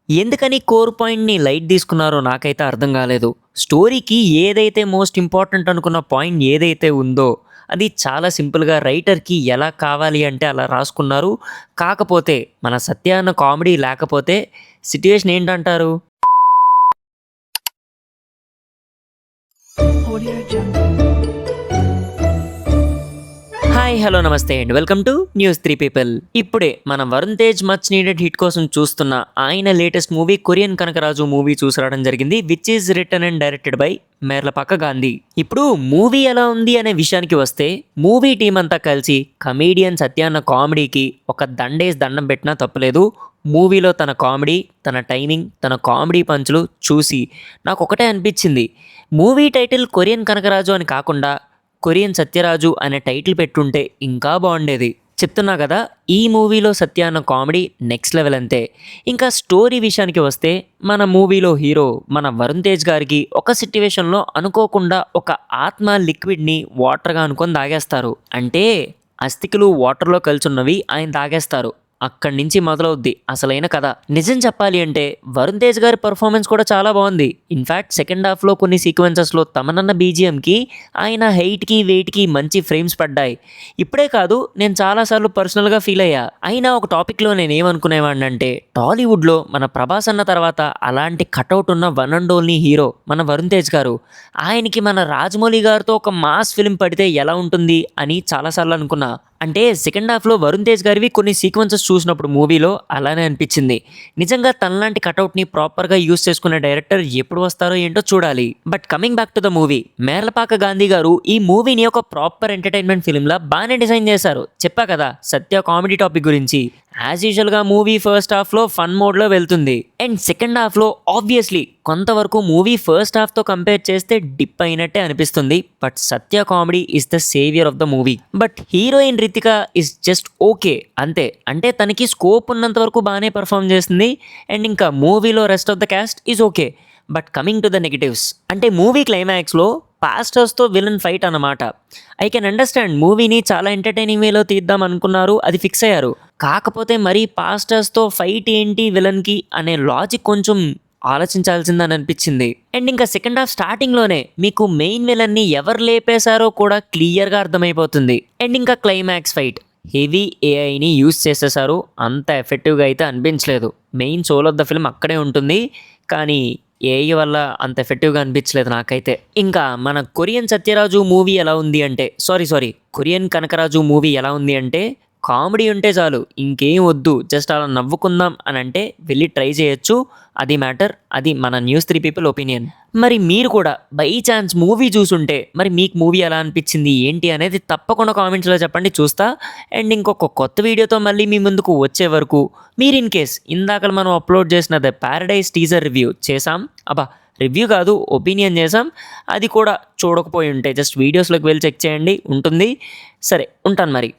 ఎందుకని కోర్ పాయింట్‌ని లైట్ తీసుకున్నారో నాకైతే అర్థం కాలేదు. స్టోరీకి ఏదైతే మోస్ట్ ఇంపార్టెంట్ అనుకున్న పాయింట్ ఏదైతే ఉందో, అది చాలా సింపుల్‌గా రైటర్‌కి ఎలా కావాలి అంటే అలా రాసుకున్నారు. కాకపోతే మన సత్య అన్న కామెడీ లేకపోతే సిట్యుయేషన్ ఏంటంటారు? Audio Jungle. Hi hello namaste and welcome to news 3 people. ఇప్పుడే మన Varun Tej much needed hit కోసం చూస్తున్న ఆయన latest movie Korean Kanakaraju movie చూసి రావడం జరిగింది, which is written and directed by Merlapaka Gandhi. ఇప్పుడు మూవీ ఎలా ఉంది అనే విషయానికి వస్తే, మూవీ టీం అంతా కలిసి కమీడియన్ సత్య అన్న కామెడీకి ఒక దండేసి దండం పెట్టినా తప్పులేదు. మూవీలో తన కామెడీ, తన టైమింగ్, తన కామెడీ పంచులు చూసి నాకు ఒకటే అనిపించింది, మూవీ టైటిల్ కొరియన్ కనకరాజు అని కాకుండా కొరియన్ సత్యరాజు అనే టైటిల్ పెట్టుంటే ఇంకా బాగుండేది. చెప్తున్నా కదా, ఈ మూవీలో సత్య అన్న కామెడీ నెక్స్ట్ లెవెల్ అంతే. ఇంకా స్టోరీ విషయానికి వస్తే, మన మూవీలో హీరో మన వరుణ్ తేజ్ గారికి ఒక సిట్యువేషన్లో అనుకోకుండా ఒక ఆత్మ లిక్విడ్ని వాటర్గా అనుకొని తాగేస్తారు. అంటే అస్థికులు వాటర్లో కలిసున్నవి ఆయన తాగేస్తారు. అక్కడి నుంచి మొదలవుద్ది అసలైన కథ. నిజం చెప్పాలి అంటే వరుణ్ తేజ్ గారి పర్ఫార్మెన్స్ కూడా చాలా బాగుంది. ఇన్ఫ్యాక్ట్ సెకండ్ హాఫ్లో కొన్ని సీక్వెన్సెస్లో తమనన్న బీజిఎంకి ఆయన హైట్కి వెయిట్కి మంచి ఫ్రేమ్స్ పడ్డాయి. ఇప్పుడే కాదు, నేను చాలాసార్లు పర్సనల్గా ఫీల్ అయ్యా. అయినా ఒక టాపిక్లో నేనేమనుకునేవాడినంటే, టాలీవుడ్లో మన ప్రభాస్ అన్న తర్వాత అలాంటి కటౌట్ ఉన్న వన్ అండ్ ఓన్లీ హీరో మన వరుణ్ తేజ్ గారు. ఆయనకి మన రాజమౌళి గారితో ఒక మాస్ ఫిల్మ్ పడితే ఎలా ఉంటుంది అని చాలాసార్లు అనుకున్నా. అంటే సెకండ్ హాఫ్లో వరుణ్ తేజ్ గారివి కొన్ని సీక్వెన్సెస్ చూసినప్పుడు మూవీలో అలానే అనిపించింది. నిజంగా తనలాంటి కటౌట్ని ప్రాపర్గా యూస్ చేసుకునే డైరెక్టర్ ఎప్పుడు వస్తారో ఏంటో చూడాలి. But coming back to the movie, Merlapaka Gandhi గారు ఈ మూవీని ఒక ప్రాపర్ ఎంటర్టైన్మెంట్ ఫిల్మ్లా బాగానే డిజైన్ చేశారు. చెప్పా కదా సత్య కామెడీ టాపిక్ గురించి. యాజ్ యూజువల్గా మూవీ ఫస్ట్ హాఫ్లో ఫన్ మోడ్లో వెళ్తుంది, అండ్ సెకండ్ హాఫ్లో ఆబ్వియస్లీ కొంతవరకు మూవీ ఫస్ట్ హాఫ్తో కంపేర్ చేస్తే డిప్ అయినట్టే అనిపిస్తుంది. But Satya comedy is the saviour of the movie. But heroine Ritika is just okay అంతే. అంటే తనకి స్కోప్ ఉన్నంత వరకు బాగానే పర్ఫామ్ చేస్తుంది, అండ్ ఇంకా మూవీలో rest of the cast is okay. But coming to the negatives, అంటే మూవీ క్లైమాక్స్లో పాస్టర్స్తో విలన్ ఫైట్ అన్నమాట. ఐ కెన్ అండర్స్టాండ్, మూవీని చాలా ఎంటర్టైనింగ్ వేలో తీద్దాం అనుకున్నారు, అది ఫిక్స్ అయ్యారు. కాకపోతే మరి పాస్టర్స్తో ఫైట్ ఏంటి విలన్కి అనే లాజిక్ కొంచెం ఆలోచించాల్సిందని అనిపించింది. అండ్ ఇంకా సెకండ్ హాఫ్ స్టార్టింగ్లోనే మీకు మెయిన్ విలన్ని ఎవరు లేపేశారో కూడా క్లియర్గా అర్థమైపోతుంది. అండ్ ఇంకా క్లైమాక్స్ ఫైట్ హెవీ ఏఐని యూస్ చేసేసారు, అంత ఎఫెక్టివ్గా అయితే అనిపించలేదు. Main soul of the film అక్కడే ఉంటుంది, కానీ ఏఐ వల్ల అంత ఎఫెక్టివ్గా అనిపించలేదు నాకైతే. ఇంకా మన కొరియన్ సత్యరాజు మూవీ ఎలా ఉంది అంటే, సారీ కొరియన్ కనకరాజు మూవీ ఎలా ఉంది అంటే, కామెడీ ఉంటే చాలు, ఇంకేం వద్దు, జస్ట్ అలా నవ్వుకుందాం అని అంటే వెళ్ళి ట్రై చేయొచ్చు. అది మ్యాటర్, అది మన న్యూస్ 3 పీపుల్ ఒపీనియన్. మరి మీరు కూడా బై ఛాన్స్ మూవీ చూసుంటే మరి మీకు మూవీ ఎలా అనిపించింది ఏంటి అనేది తప్పకుండా కామెంట్స్లో చెప్పండి, చూస్తా. అండ్ ఇంకొక కొత్త వీడియోతో మళ్ళీ మీ ముందుకు వచ్చే వరకు, మీరు ఇన్ కేస్ ఇందాక మనం అప్లోడ్ చేసిన ద ప్యారడైజ్ టీజర్ రివ్యూ చేసాం, రివ్యూ కాదు ఒపీనియన్ చేసాం, అది కూడా చూడకపోయి ఉంటే జస్ట్ వీడియోస్లోకి వెళ్ళి చెక్ చేయండి, ఉంటుంది. సరే ఉంటాను మరి.